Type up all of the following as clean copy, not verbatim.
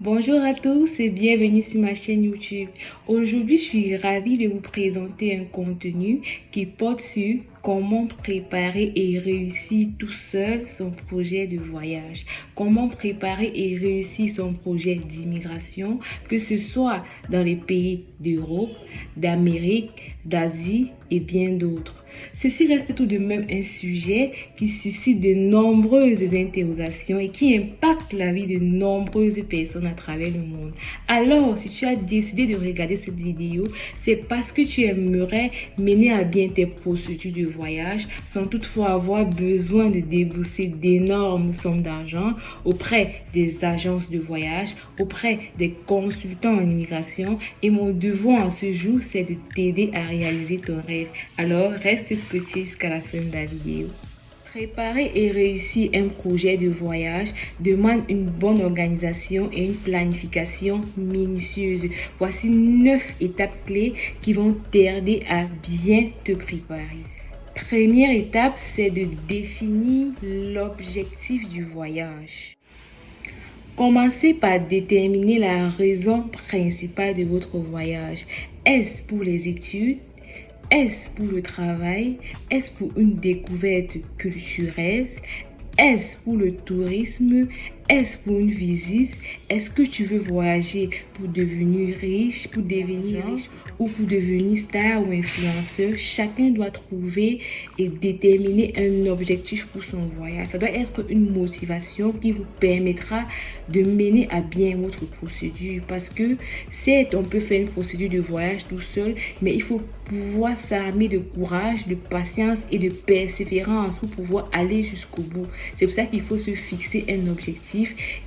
Bonjour à tous et bienvenue sur ma chaîne YouTube. Aujourd'hui, je suis ravie de vous présenter un contenu qui porte sur comment préparer et réussir tout seul son projet de voyage. Comment préparer et réussir son projet d'immigration, que ce soit dans les pays d'Europe, d'Amérique, d'Asie et bien d'autres. Ceci reste tout de même un sujet qui suscite de nombreuses interrogations et qui impacte la vie de nombreuses personnes à travers le monde. Alors, si tu as décidé de regarder cette vidéo, c'est parce que tu aimerais mener à bien tes procédures de voyage sans toutefois avoir besoin de débourser d'énormes sommes d'argent auprès des agences de voyage, auprès des consultants en immigration. Et mon devoir en ce jour, c'est de t'aider à réaliser ton rêve. Alors, reste scotché jusqu'à la fin de la vidéo. Préparer et réussir un projet de voyage demande une bonne organisation et une planification minutieuse. Voici 9 étapes clés qui vont t'aider à bien te préparer. Première étape, c'est de définir l'objectif du voyage. Commencez par déterminer la raison principale de votre voyage. Est-ce pour les études? Est-ce pour le travail? Est-ce pour une découverte culturelle? Est-ce pour le tourisme? Est-ce pour une visite? Est-ce que tu veux voyager pour devenir riche, ou pour devenir star ou influenceur? Chacun doit trouver et déterminer un objectif pour son voyage. Ça doit être une motivation qui vous permettra de mener à bien votre procédure. Parce que certes, on peut faire une procédure de voyage tout seul, mais il faut pouvoir s'armer de courage, de patience et de persévérance pour pouvoir aller jusqu'au bout. C'est pour ça qu'il faut se fixer un objectif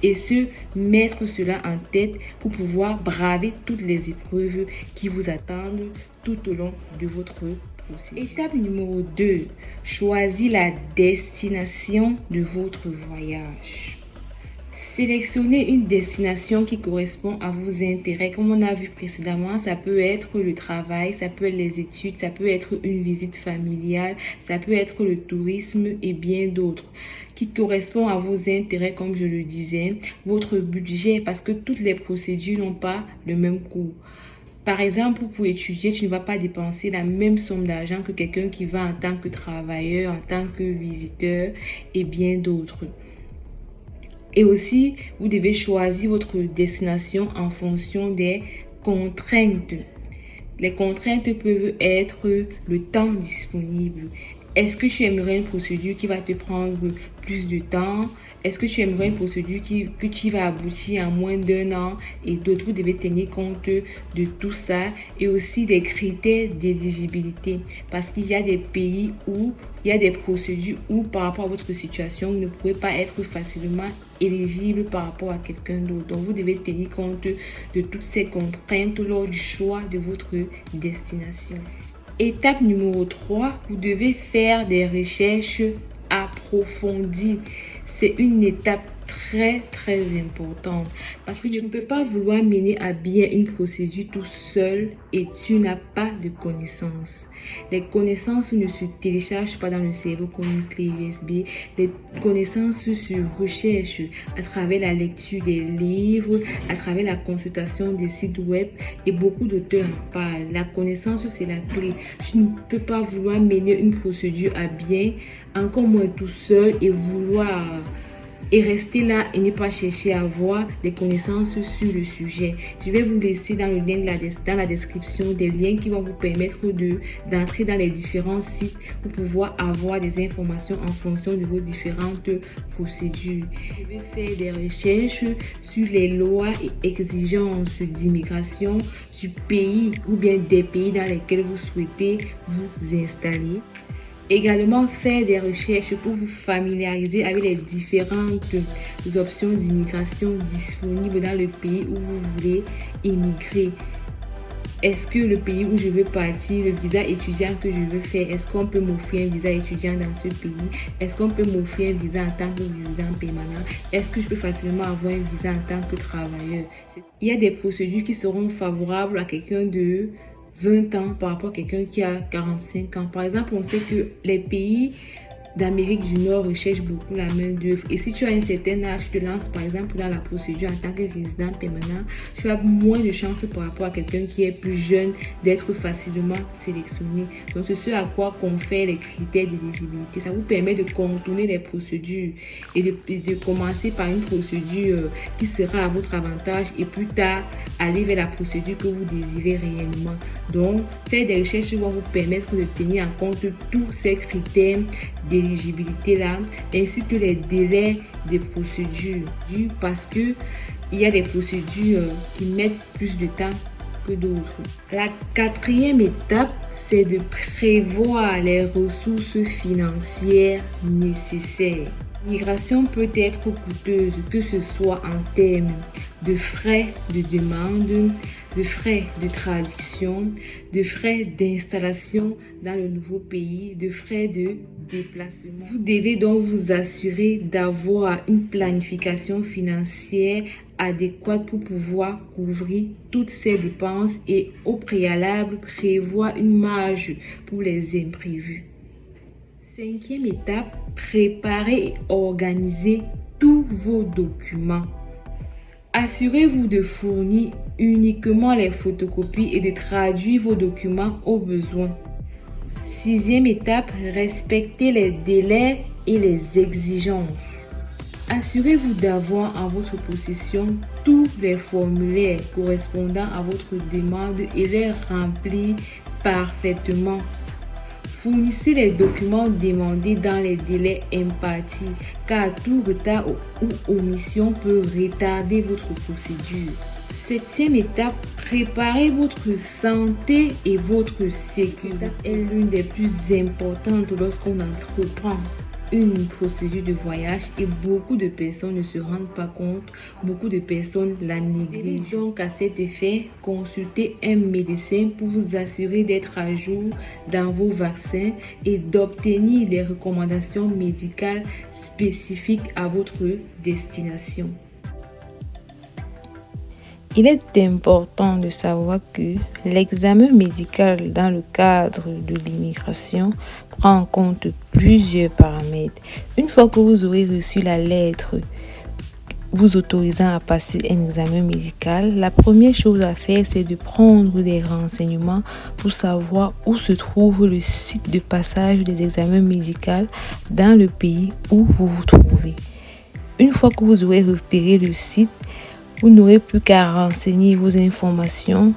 et se mettre cela en tête pour pouvoir braver toutes les épreuves qui vous attendent tout au long de votre processus. Étape numéro 2, choisir la destination de votre voyage. Sélectionnez une destination qui correspond à vos intérêts. Comme on a vu précédemment, ça peut être le travail, ça peut être les études, ça peut être une visite familiale, ça peut être le tourisme et bien d'autres qui correspond à vos intérêts, comme je le disais, votre budget, parce que toutes les procédures n'ont pas le même coût. Par exemple, pour étudier, tu ne vas pas dépenser la même somme d'argent que quelqu'un qui va en tant que travailleur, en tant que visiteur et bien d'autres. Et aussi, vous devez choisir votre destination en fonction des contraintes. Les contraintes peuvent être le temps disponible. Est-ce que tu aimerais une procédure qui va te prendre plus de temps? Est-ce que tu aimerais une procédure que tu vas aboutir en moins d'1 an? Et d'autres, vous devez tenir compte de tout ça. Et aussi des critères d'éligibilité. Parce qu'il y a des pays où il y a des procédures où par rapport à votre situation, vous ne pouvez pas être facilement éligible par rapport à quelqu'un d'autre. Donc, vous devez tenir compte de toutes ces contraintes lors du choix de votre destination. Étape numéro 3, vous devez faire des recherches approfondies. C'est une étape très importante parce que tu ne peux pas vouloir mener à bien une procédure tout seul et tu n'as pas de connaissances. Les connaissances ne se téléchargent pas dans le cerveau comme une clé USB. Les connaissances se recherchent à travers la lecture des livres, à travers la consultation des sites web et beaucoup d'auteurs en parlent. La connaissance, c'est la clé. Tu ne peux pas vouloir mener une procédure à bien, encore moins tout seul et rester là et ne pas chercher à avoir des connaissances sur le sujet. Je vais vous laisser dans le lien dans la description des liens qui vont vous permettre d'entrer dans les différents sites pour pouvoir avoir des informations en fonction de vos différentes procédures. Vous devez faire des recherches sur les lois et exigences d'immigration du pays ou bien des pays dans lesquels vous souhaitez vous installer. Également, faire des recherches pour vous familiariser avec les différentes options d'immigration disponibles dans le pays où vous voulez immigrer. Est-ce que le pays où je veux partir, le visa étudiant que je veux faire, est-ce qu'on peut m'offrir un visa étudiant dans ce pays? Est-ce qu'on peut m'offrir un visa en tant que résident permanent? Est-ce que je peux facilement avoir un visa en tant que travailleur? Il y a des procédures qui seront favorables à quelqu'un de 20 ans par rapport à quelqu'un qui a 45 ans. Par exemple, on sait que les pays d'Amérique du Nord recherchent beaucoup la main-d'œuvre. Et si tu as un certain âge, tu te lances par exemple dans la procédure en tant que résident permanent, tu as moins de chances par rapport à quelqu'un qui est plus jeune d'être facilement sélectionné. Donc, c'est ce à quoi confèrent les critères d'éligibilité. Ça vous permet de contourner les procédures et de commencer par une procédure qui sera à votre avantage et plus tard aller vers la procédure que vous désirez réellement. Donc, faire des recherches vont vous permettre de tenir en compte tous ces critères d'éligibilité-là, ainsi que les délais des procédures, parce que il y a des procédures qui mettent plus de temps que d'autres. La quatrième étape, c'est de prévoir les ressources financières nécessaires. L'immigration peut être coûteuse, que ce soit en termes de frais de demande, de frais de traduction, de frais d'installation dans le nouveau pays, de frais de déplacement. Vous devez donc vous assurer d'avoir une planification financière adéquate pour pouvoir couvrir toutes ces dépenses et au préalable prévoir une marge pour les imprévus. Cinquième étape, préparer et organiser tous vos documents. Assurez-vous de fournir uniquement les photocopies et de traduire vos documents au besoin. Sixième étape, respectez les délais et les exigences. Assurez-vous d'avoir en votre possession tous les formulaires correspondant à votre demande et les remplir parfaitement. Fournissez les documents demandés dans les délais impartis, car tout retard ou omission peut retarder votre procédure. Septième étape, préparez votre santé et votre sécurité. Est l'une des plus importantes lorsqu'on entreprend une procédure de voyage et beaucoup de personnes ne se rendent pas compte, beaucoup de personnes la négligent. Donc à cet effet, consultez un médecin pour vous assurer d'être à jour dans vos vaccins et d'obtenir des recommandations médicales spécifiques à votre destination. Il est important de savoir que l'examen médical dans le cadre de l'immigration prend en compte plusieurs paramètres. Une fois que vous aurez reçu la lettre vous autorisant à passer un examen médical, la première chose à faire, c'est de prendre des renseignements pour savoir où se trouve le site de passage des examens médicaux dans le pays où vous vous trouvez. Une fois que vous aurez repéré le site, vous n'aurez plus qu'à renseigner vos informations,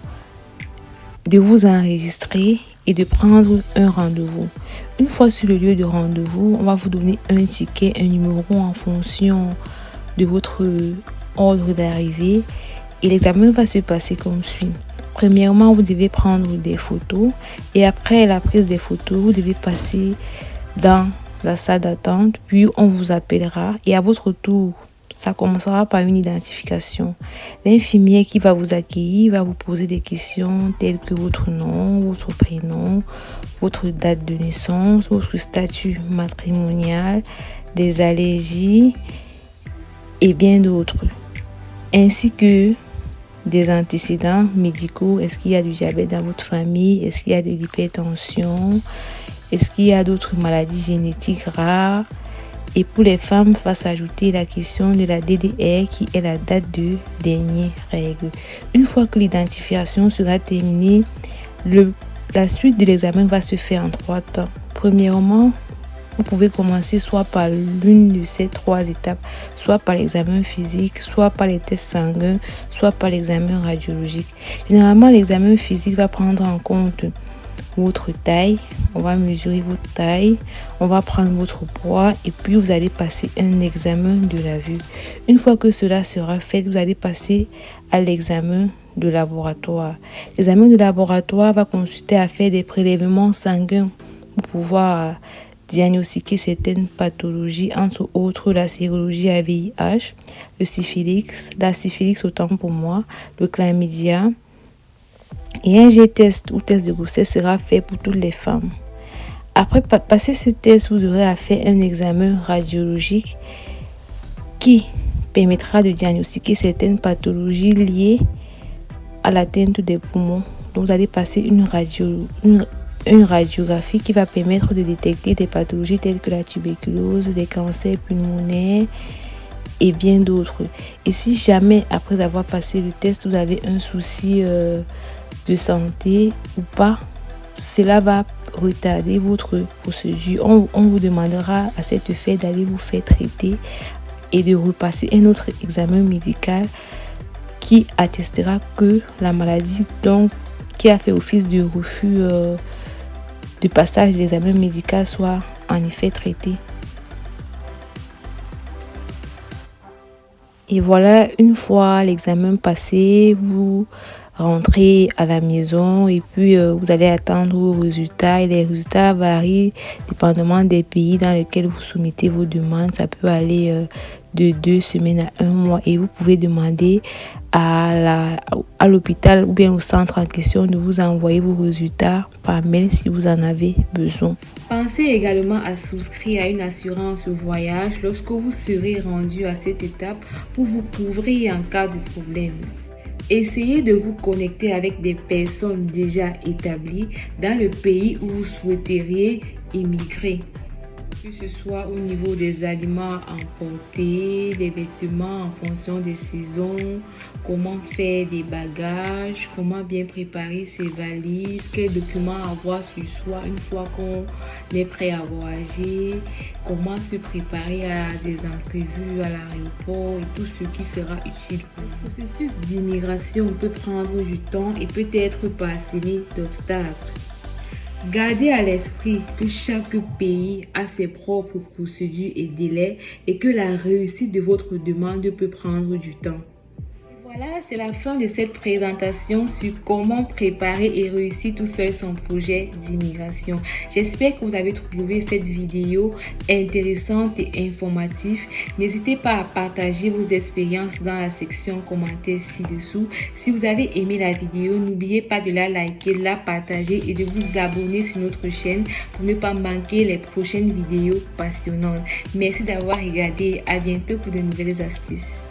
de vous enregistrer et de prendre un rendez-vous. Une fois sur le lieu de rendez-vous, on va vous donner un ticket, un numéro en fonction de votre ordre d'arrivée et l'examen va se passer comme suit. Premièrement, vous devez prendre des photos et après la prise des photos, vous devez passer dans la salle d'attente, puis on vous appellera et à votre tour, ça commencera par une identification. L'infirmière qui va vous accueillir va vous poser des questions telles que votre nom, votre prénom, votre date de naissance, votre statut matrimonial, des allergies et bien d'autres, ainsi que des antécédents médicaux. Est-ce qu'il y a du diabète dans votre famille? Est-ce qu'il y a de l'hypertension? Est-ce qu'il y a d'autres maladies génétiques rares? Et pour les femmes, va s'ajouter la question de la DDR qui est la date de dernière règle. Une fois que l'identification sera terminée, la suite de l'examen va se faire en 3 temps. Premièrement, vous pouvez commencer soit par l'une de ces 3 étapes, soit par l'examen physique, soit par les tests sanguins, soit par l'examen radiologique. Généralement, l'examen physique va prendre en compte votre taille, on va mesurer votre taille, on va prendre votre poids et puis vous allez passer un examen de la vue. Une fois que cela sera fait, vous allez passer à l'examen de laboratoire. L'examen de laboratoire va consister à faire des prélèvements sanguins pour pouvoir diagnostiquer certaines pathologies, entre autres la sérologie à VIH, le syphilis, la syphilis autant pour moi, le chlamydia. Et un G-test ou test de grossesse sera fait pour toutes les femmes. Après passer ce test, vous aurez à faire un examen radiologique qui permettra de diagnostiquer certaines pathologies liées à l'atteinte des poumons. Donc vous allez passer une une radiographie qui va permettre de détecter des pathologies telles que la tuberculose, des cancers pulmonaires et bien d'autres. Et si jamais, après avoir passé le test, vous avez un souci de santé ou pas, cela va retarder votre procédure. On vous demandera à cet effet d'aller vous faire traiter et de repasser un autre examen médical qui attestera que la maladie, donc qui a fait office de refus de passage de l'examen médical, soit en effet traitée. Et voilà, une fois l'examen passé, vous rentrez à la maison et puis vous allez attendre vos résultats. Et les résultats varient dépendamment des pays dans lesquels vous soumettez vos demandes. Ça peut aller de 2 semaines à 1 mois et vous pouvez demander à l'hôpital ou bien au centre en question de vous envoyer vos résultats par mail si vous en avez besoin. Pensez également à souscrire à une assurance voyage lorsque vous serez rendu à cette étape pour vous couvrir en cas de problème. Essayez de vous connecter avec des personnes déjà établies dans le pays où vous souhaiteriez immigrer. Que ce soit au niveau des aliments emportés, des vêtements en fonction des saisons, comment faire des bagages, comment bien préparer ses valises, quels documents avoir sur soi une fois qu'on est prêt à voyager, comment se préparer à des entrevues à l'aéroport et tout ce qui sera utile pour vous. Le processus d'immigration peut prendre du temps et peut être parsemé d'obstacles. Gardez à l'esprit que chaque pays a ses propres procédures et délais et que la réussite de votre demande peut prendre du temps. Voilà, c'est la fin de cette présentation sur comment préparer et réussir tout seul son projet d'immigration. J'espère que vous avez trouvé cette vidéo intéressante et informative. N'hésitez pas à partager vos expériences dans la section commentaires ci-dessous. Si vous avez aimé la vidéo, n'oubliez pas de la liker, de la partager et de vous abonner sur notre chaîne pour ne pas manquer les prochaines vidéos passionnantes. Merci d'avoir regardé. À bientôt pour de nouvelles astuces.